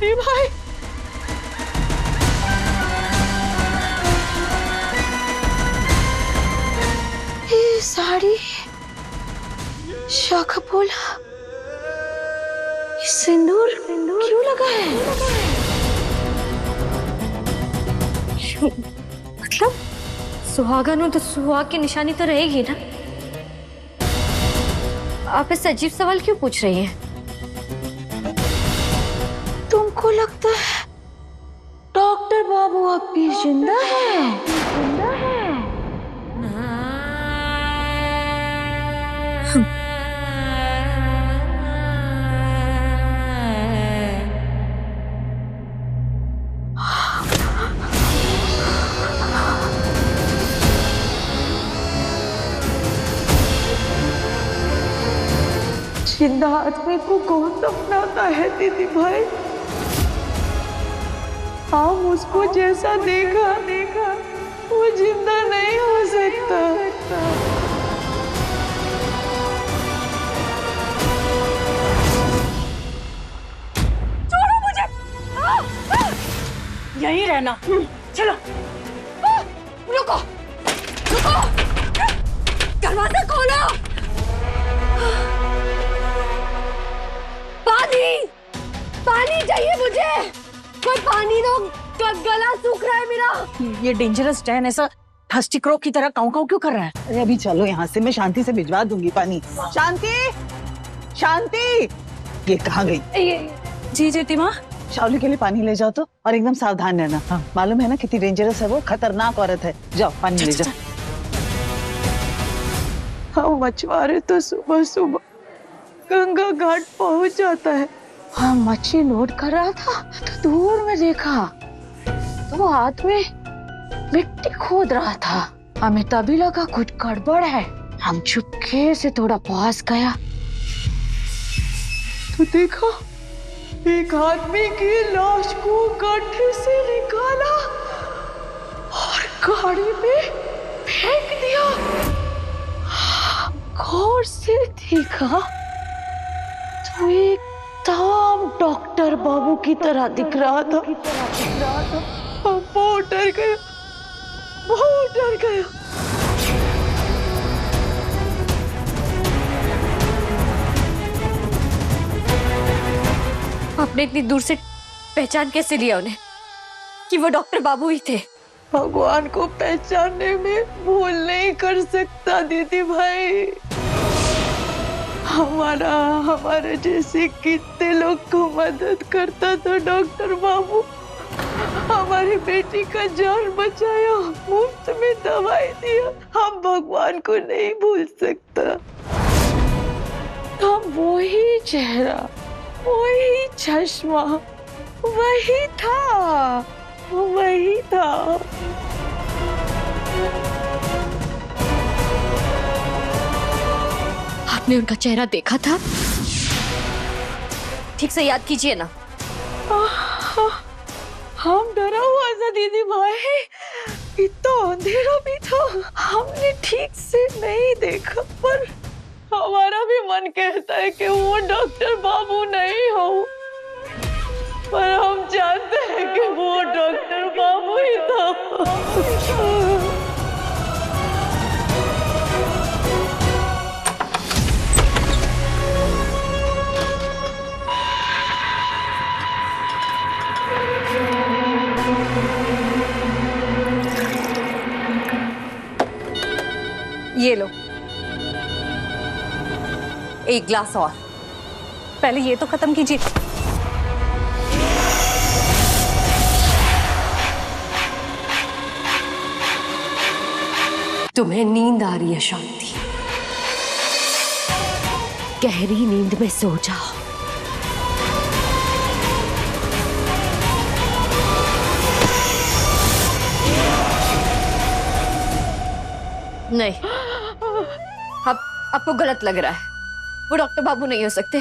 दीदी भाई। ये साड़ी शाखा बोला, सिंदूर क्यों लगा है? मतलब सुहागन हो तो सुहाग की निशानी तो रहेगी ना। आप इस अजीब सवाल क्यों पूछ रही हैं? तुमको लगता है डॉक्टर बाबू अब भी जिंदा है? जिंदा आदमी को कौन दफनाता है दीदी भाई? हम उसको जैसा देखा वो जिंदा नहीं हो सकता। छोड़ो मुझे। यहीं रहना। चलो। रुको रुको, दरवाजा खोलो। पानी चाहिए मुझे, कोई पानी दो, गला सूख रहा है मेरा। ये डेंजरस टैन ऐसा थर्स्टी क्रो की तरह काऊ काऊ क्यों कर रहा है? अरे अभी चलो यहाँ से, मैं शांति से भिजवा दूंगी पानी। शांति, शांति, ये कहाँ गई? जी जेठी माँ। शावली के लिए पानी ले जाओ तो, और एकदम सावधान रहना। हाँ। मालूम है ना कितनी डेंजरस है वो, खतरनाक औरत है। जाओ पानी ले जाओ। हम मछुआरे तो सुबह सुबह गंगा घाट पहुंच जाता है। हम मच्छी लोड कर रहा था तो दूर में देखा तो हाथ में मिट्टी खोद रहा था। हमें तभी लगा कुछ गड़बड़ है। हम चुपके से थोड़ा पास गया तो देखा एक आदमी की लाश को गड्ढे से निकाला और गाड़ी में फेंक दिया। गौर से देखा तो एकदम डॉक्टर बाबू की तरह दिख रहा था। बहुत डर गया, बहुत डर गया। आपने इतनी दूर से पहचान कैसे लिया उन्हें कि वो डॉक्टर बाबू ही थे? भगवान को पहचानने में भूल नहीं कर सकता दीदी भाई। हमारे जैसे कितने लोग को मदद करता था डॉक्टर बाबू। हमारी बेटी का जान बचाया, मुफ्त में दवाई दिया। हम भगवान को नहीं भूल सकता। हम वही चेहरा, वही चश्मा, वही था। आपने उनका चेहरा देखा था? ठीक से याद कीजिए ना। हम डरा हुआ था दीदी भाई, इतना अंधेरा भी था, हमने ठीक से नहीं देखा। पर हमारा भी मन कहता है कि वो डॉक्टर बाबू नहीं हो, पर हम जानते हैं कि वो डॉक्टर बाबू ही था। ये लो, एक ग्लास और। पहले ये तो खत्म कीजिए। तुम्हें नींद आ रही है शांति, गहरी नींद में सो जाओ। नहीं, अब आपको गलत लग रहा है। वो डॉक्टर बाबू नहीं हो सकते।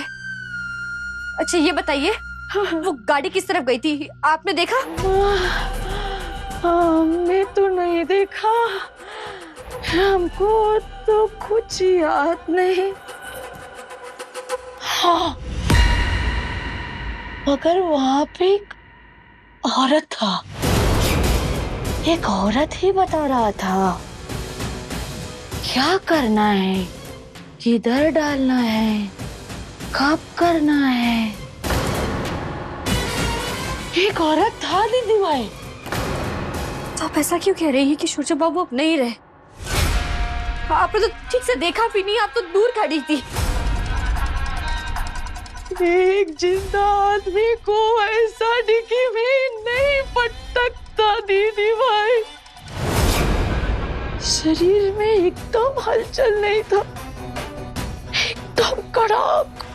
अच्छा ये बताइए, वो गाड़ी किस तरफ गई थी, आपने देखा? हमने तो नहीं देखा, हमको तो कुछ याद नहीं। हाँ, मगर वहां पे एक औरत था, एक औरत ही बता रहा था क्या करना है, किधर डालना है, कब करना है। एक औरत था दीदी भाई। तो आप ऐसा क्यों कह रही है कि सूरज बाबू अब नहीं रहे? आपने तो ठीक से देखा भी नहीं, आप तो दूर खड़ी थी। एक जिंदा आदमी को ऐसा डिक्की में नहीं पटकता दीदी भाई। शरीर में एकदम हलचल नहीं था, एकदम कड़क।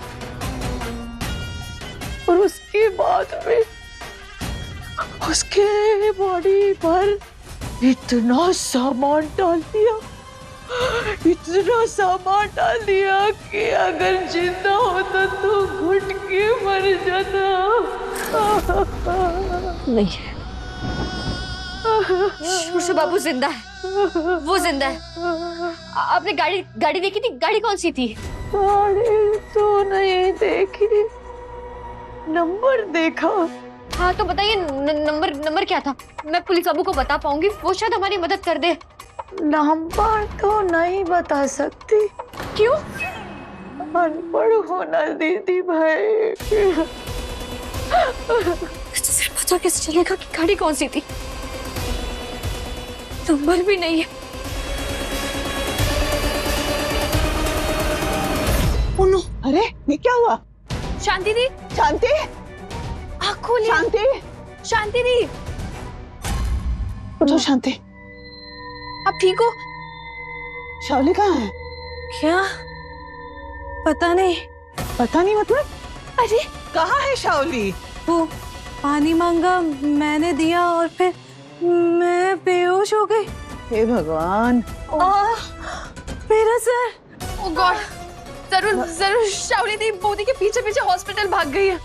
और उसके बाद में उसके बॉडी पर इतना सामान डाल दिया, इतना सामान डाल दिया कि अगर जिंदा होता तो घुट के मर जाता। नहीं, सूरज बाबू जिंदा है, वो जिंदा है। आपने गाड़ी देखी थी? गाड़ी कौन सी थी? गाड़ी तो नहीं देखी, नंबर देखा। हाँ तो बताइए नंबर क्या था? मैं पुलिस बाबू को बता पाऊंगी, वो शायद हमारी मदद कर दे। नंबर तो नहीं बता सकती। क्यों? अनपढ़ होना दीदी भाई। सिर्फ पता कैसे चलेगा कि गाड़ी कौन सी थी? नंबर भी नहीं है। उन्नो, अरे ये क्या हुआ? शांति दी, शांति, आँख खोलिए। शांति, शांति दी, उठो शांति। आप ठीक हो? शावली कहाँ है? क्या पता नहीं। पता नहीं मतलब? अरे कहाँ है शावली? वो पानी मांगा, मैंने दिया और फिर मैं बेहोश हो गई। हे भगवान। मेरा सर। ओ गॉड, जरूर शावली दी मोदी के पीछे पीछे हॉस्पिटल भाग गई है।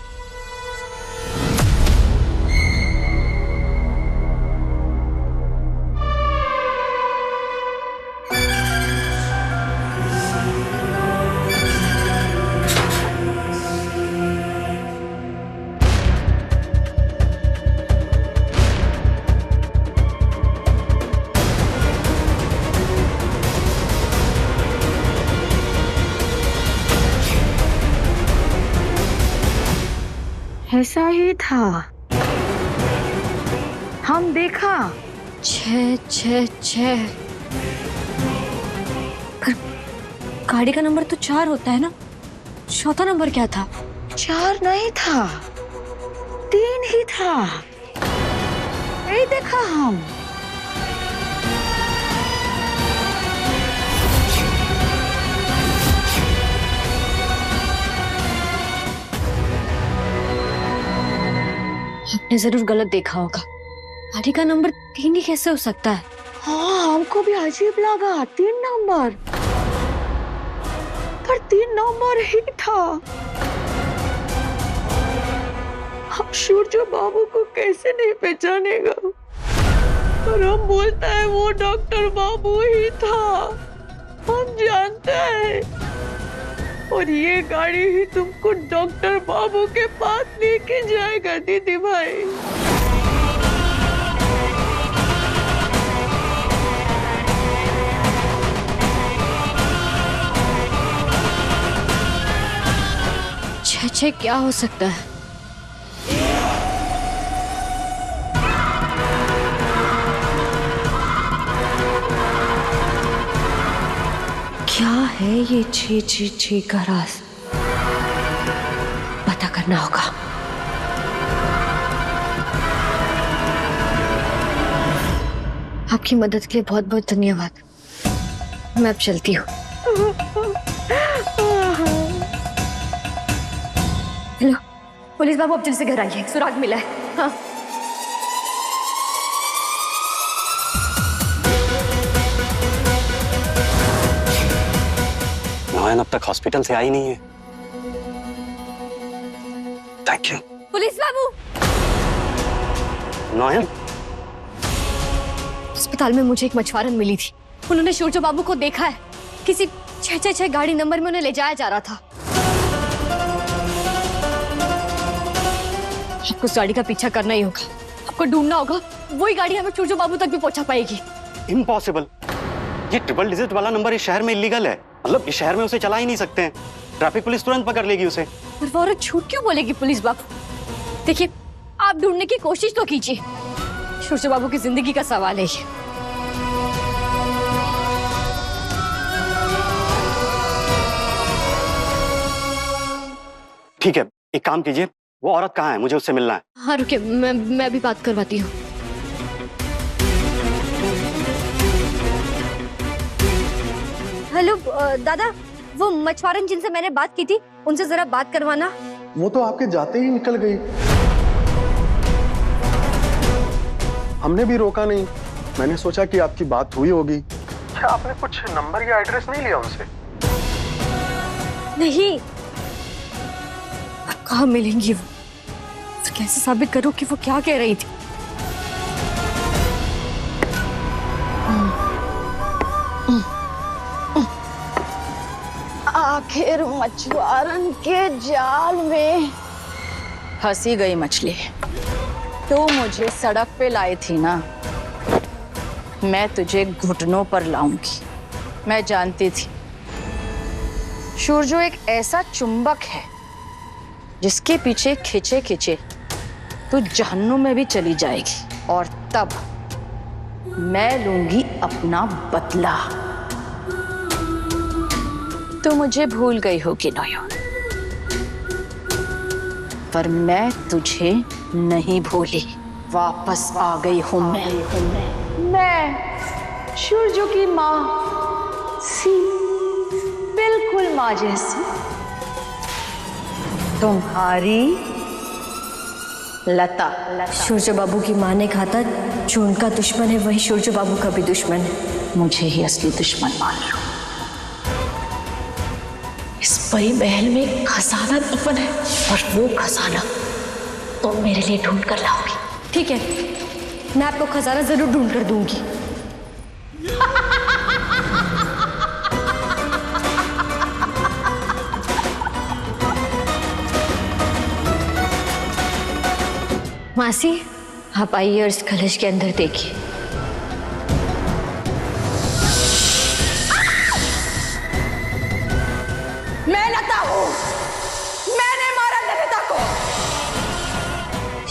ऐसा ही था, हम देखा। 666 पर गाड़ी का नंबर तो 4 होता है ना, चौथा नंबर क्या था? 4 नहीं था, 3 ही था। यही देखा हम। आपने जरूर गलत देखा होगा, गाड़ी का नंबर 3 ही कैसे हो सकता है? हाँ, हमको भी अजीब लगा। 3 नंबर, पर 3 नंबर ही था। हम सूरज बाबू को कैसे नहीं पहचानेगा? और हम बोलता है वो डॉक्टर बाबू ही था, हम जानते हैं। और ये गाड़ी ही तुमको डॉक्टर बाबू के पास लेके जाएगा दीदी भाई। छह क्या हो सकता है? क्या है ये 666 का राज? पता करना होगा। आपकी मदद के लिए बहुत बहुत धन्यवाद। मैं अब चलती हूँ। हेलो पुलिस बाबू, अब जल्दी से घर आइए, सुराग मिला है। हाँ नयन अब तक हॉस्पिटल से आई नहीं है। Thank you. पुलिस बाबू, नयन, अस्पताल में मुझे एक मछुआरन मिली थी। उन्होंने सूरज बाबू को देखा है, किसी 666 गाड़ी नंबर में उन्हें ले जाया जा रहा था। आपको उस गाड़ी का पीछा करना ही होगा, आपको ढूंढना होगा। वही गाड़ी हमें सूरज बाबू तक भी पहुंचा पाएगी। इम्पॉसिबल। ये ट्रिपल डिजिट वाला नंबर इस शहर में इलीगल है। मतलब इस शहर में उसे चला ही नहीं सकते हैं। ट्रैफिक पुलिस तुरंत पकड़ लेगी उसे। पर वो औरत झूठ क्यों बोलेगी पुलिस बाबू? देखिए, आप ढूंढने की कोशिश तो कीजिए। सूरज बाबू की जिंदगी का सवाल है ये। ठीक है, एक काम कीजिए, वो औरत कहाँ है? मुझे उससे मिलना है। हाँ रुकिए, मैं भी बात करवाती हूँ। हेलो दादा, वो मछुआरन जिनसे मैंने बात की थी, उनसे जरा बात करवाना। वो तो आपके जाते ही निकल गई। हमने भी रोका नहीं। मैंने सोचा कि आपकी बात हुई होगी। क्या आपने कुछ नंबर या एड्रेस नहीं लिया उनसे? नहीं, कहाँ मिलेंगी वो? तो कैसे साबित करूं कि वो क्या कह रही थी? आखिर मछुआरन के जाल में फंसी गई मछली। तू मुझे सड़क पे लाई थी ना, मैं तुझे घुटनों पर लाऊंगी। मैं जानती थी सूरजो एक ऐसा चुंबक है जिसके पीछे खिंचे खिंचे तू जहन्नुम में भी चली जाएगी, और तब मैं लूंगी अपना बदला। तू मुझे भूल गई होगी नोयो, पर मैं तुझे नहीं भूली। वापस आ गई हूं मैं सूरजो की माँ सी, बिल्कुल माँ जैसी। तुम्हारी लता। सूरज बाबू की माँ ने कहा था जो उनका दुश्मन है वही सूरज बाबू का भी दुश्मन है। मुझे ही असली दुश्मन मान लो। इस परी महल में खजाना दफन है, और वो खजाना तुम मेरे लिए ढूंढ कर लाओगी। ठीक है, मैं आपको खजाना जरूर ढूंढ कर दूंगी। मासी, आप आइए और इस कलश के अंदर देखिए। मैं लता हूँ, मैंने मारा लता को।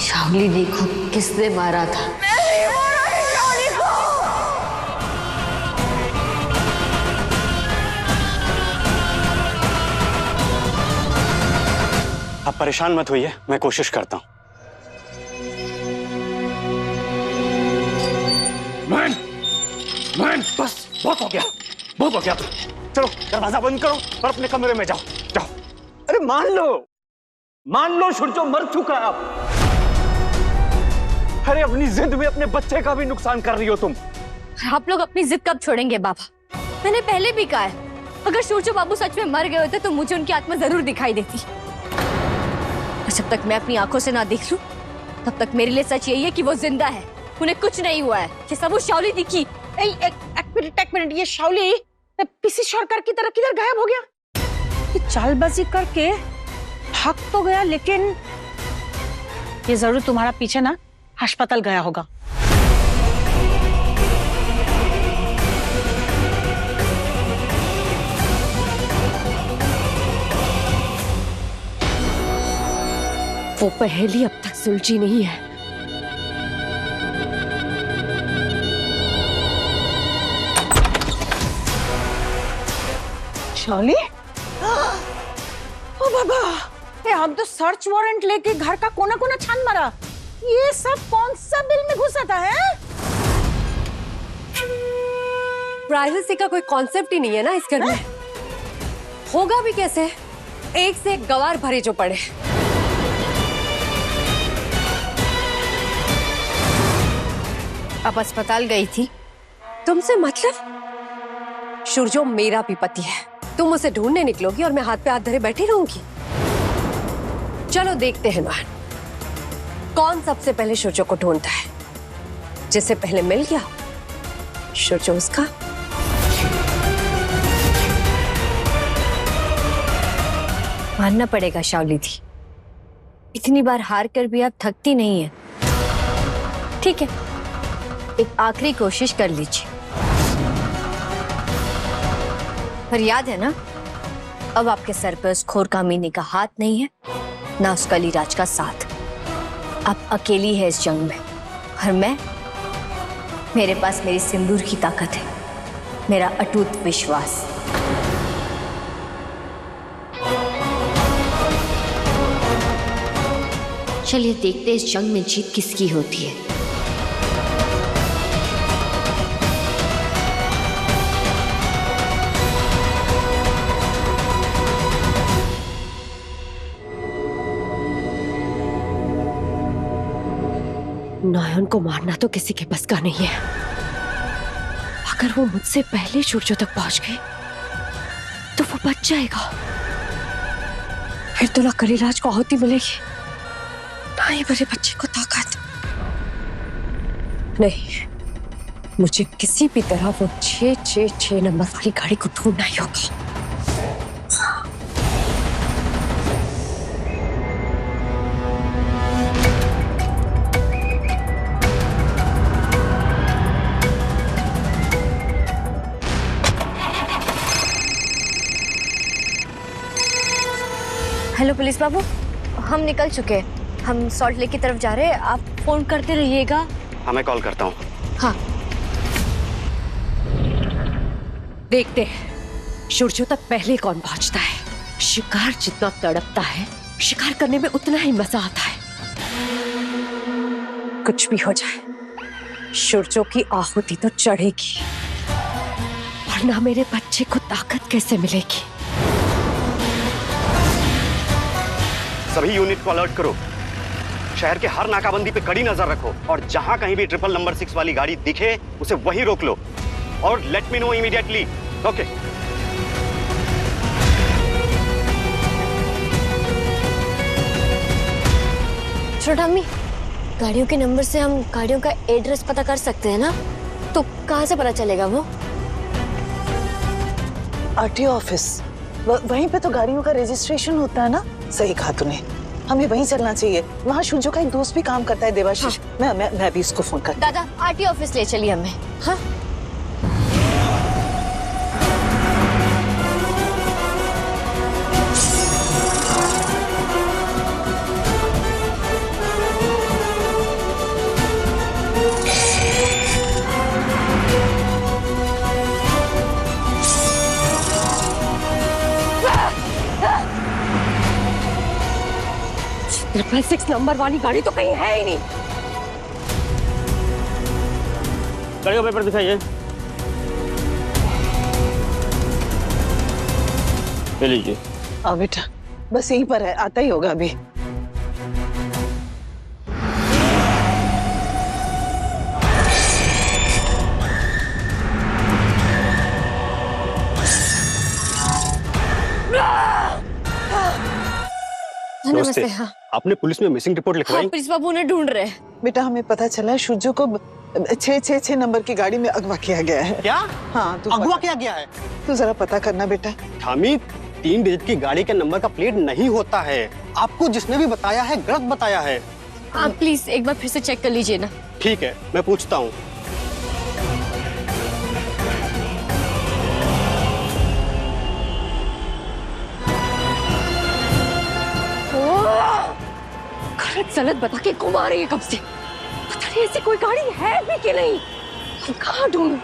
शावली देखो किसने मारा था। मैंने मारा है शावली को। आप परेशान मत होइए, मैं कोशिश करता हूँ। मैन, बस बहुत हो गया, बहुत हो गया। चलो दरवाजा बंद करो और अपने कमरे में जाओ, जाओ। अरे मान लो सूरजो मर चुका है अब। अरे अपनी जिद में अपने बच्चे का भी नुकसान कर रही हो तुम। आप लोग अपनी जिद कब छोड़ेंगे बाबा? मैंने पहले भी कहा है, अगर सूरज बाबू सच में मर गए होते तो मुझे उनकी आत्मा जरूर दिखाई देती। और जब तक मैं अपनी आंखों से ना देख लूं, तब तक मेरे लिए सच यही है कि वो जिंदा है, उन्हें कुछ नहीं हुआ है। ये सब वो शावली दिखी। एक मिनट, ये शावली पीसी सरकार की तरह किधर गायब हो गया? ये चालबाजी करके भाग तो गया, लेकिन ये जरूर तुम्हारा पीछे ना अस्पताल गया होगा। वो पहेली अब तक सुलझी नहीं है। शावली, ओ बाबा, ये हम तो सर्च वारंट लेके घर का कोना कोना छान मारा। ये सब कौन सा बिल में घुसा था है? प्राइवेसी का कोई कॉन्सेप्ट ही नहीं है ना इस घर में। होगा भी कैसे? एक से एक गवार भरे जो पड़े। अब अस्पताल गई थी, तुमसे मतलब? सूरजो मेरा भी पति है, तुम उसे ढूंढने निकलोगी और मैं हाथ पे हाथ धरे बैठी रहूंगी? चलो देखते हैं नौहन, कौन सबसे पहले सूरजो को ढूंढता है। जिसे पहले मिल गया सूरजो उसका। मानना पड़ेगा शावली थी, इतनी बार हार कर भी आप थकती नहीं है। ठीक है, एक आखिरी कोशिश कर लीजिए। पर याद है ना, अब आपके सर पे उस खोर कामिनी का हाथ नहीं है, ना उस कलीराज का साथ। आप अकेली है इस जंग में, और मेरे पास मेरी सिंदूर की ताकत है, मेरा अटूट विश्वास। चलिए देखते हैं इस जंग में जीत किसकी होती है। नयन को मारना तो किसी के बस का नहीं है। अगर वो मुझसे पहले सूर्य तक पहुंच गए तो वो बच जाएगा। फिर तो ना कलीराज को आहुति मिलेगी, ना ही मेरे बच्चे को ताकत। नहीं, मुझे किसी भी तरह वो 666 नंबर वाली गाड़ी को ढूंढना ही होगा। हेलो पुलिस बाबू, हम निकल चुके हैं। हम सॉल्ट लेक की तरफ जा रहे हैं। आप फोन करते रहिएगा। हाँ, मैं कॉल करता हूँ। हाँ। देखते हैं सूर्य तक पहले कौन पहुंचता है। शिकार जितना तड़पता है, शिकार करने में उतना ही मजा आता है। कुछ भी हो जाए, सूर्य की आहुति तो चढ़ेगी, वरना मेरे बच्चे को ताकत कैसे मिलेगी। सभी यूनिट को अलर्ट करो। शहर के हर नाकाबंदी पे कड़ी नजर रखो, और जहां कहीं भी ट्रिपल नंबर 6 वाली गाड़ी दिखे उसे वहीं रोक लो, और let me know immediately. Okay. छोटा अम्मी, गाड़ियों के नंबर से हम गाड़ियों का एड्रेस पता कर सकते हैं ना? तो कहाँ से पता चलेगा वो? आरटीओ ऑफिस, वहीं पे तो गाड़ियों का रजिस्ट्रेशन होता है ना। सही कहा तूने, हमें वहीं चलना चाहिए। वहाँ सूर्य का एक दोस्त भी काम करता है, देवाशीष। हाँ। मैं भी इसको फोन करती। दादा, आरटीओ ऑफिस ले चलिए हमें। हाँ। ट्रिपल 6 नंबर वाली गाड़ी तो कहीं है ही नहीं। गाड़ी का पेपर दिखाइए। ले लीजिए। हाँ बेटा, बस यहीं पर है, आता ही होगा अभी। नमस्ते। हाँ, आपने पुलिस में मिसिंग रिपोर्ट लिखवाई? हाँ, पुलिस बाबू ने ढूंढ रहे हैं। बेटा, हमें पता चला है सूर्य को 666 नंबर की गाड़ी में अगवा किया गया है। क्या? हाँ, तू अगवा किया गया है? तू जरा पता करना बेटा। थामी, 3 डिजिट की गाड़ी के नंबर का प्लेट नहीं होता है। आपको जिसने भी बताया है गलत बताया है। आप प्लीज एक बार फिर से चेक कर लीजिए ना। ठीक है, मैं पूछता हूँ। गलत सलत बता के घुमा रही है कब से। पता नहीं ऐसी कोई गाड़ी है भी कि नहीं। कहाँ ढूंढूं?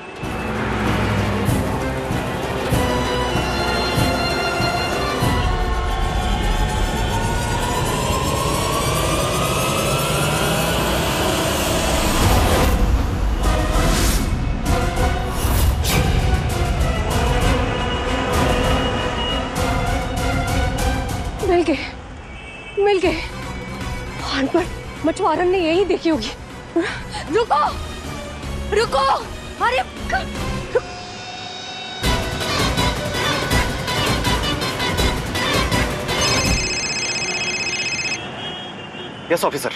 मिल गए। वहां पर मछुआरन ने यही देखी होगी। रुको रुको, अरे यस ऑफिसर।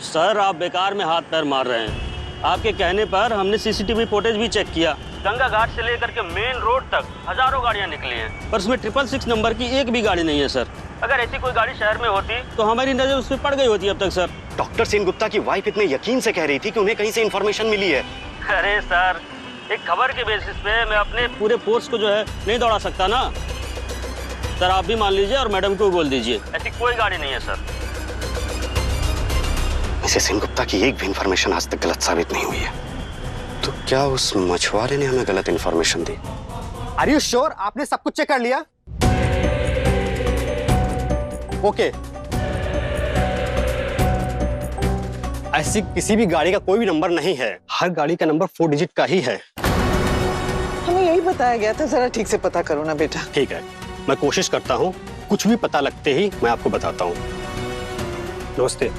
सर, आप बेकार में हाथ पैर मार रहे हैं। आपके कहने पर हमने सीसीटीवी फुटेज भी चेक किया। गंगा घाट से लेकर के मेन रोड तक हजारों गाड़ियां निकली हैं, पर उसमें 666 नंबर की एक भी गाड़ी नहीं है सर। अगर ऐसी कोई गाड़ी शहर में होती तो हमारी नजर उस पर पड़ गई होती अब तक सर। डॉक्टर सेनगुप्ता की वाइफ इतने यकीन से कह रही थी कि उन्हें कहीं से इंफॉर्मेशन मिली है। अरे सर, एक खबर के बेसिस पे मैं अपने पूरे फोर्स को जो है नहीं दौड़ा सकता ना। सर आप भी मान लीजिए और मैडम को बोल दीजिए, ऐसी कोई गाड़ी नहीं है सर। मिसेस सेनगुप्ता की एक भी इंफॉर्मेशन आज तक गलत साबित नहीं हुई है। तो क्या उस मछुआरे ने हमें गलत इंफॉर्मेशन दी? Are you sure? आपने सब कुछ चेक कर लिया? ओके। ऐसी किसी भी गाड़ी का कोई भी नंबर नहीं है, हर गाड़ी का नंबर 4 डिजिट का ही है। हमें यही बताया गया था, जरा ठीक से पता करो ना बेटा। ठीक है, मैं कोशिश करता हूँ, कुछ भी पता लगते ही मैं आपको बताता हूँ। नमस्ते।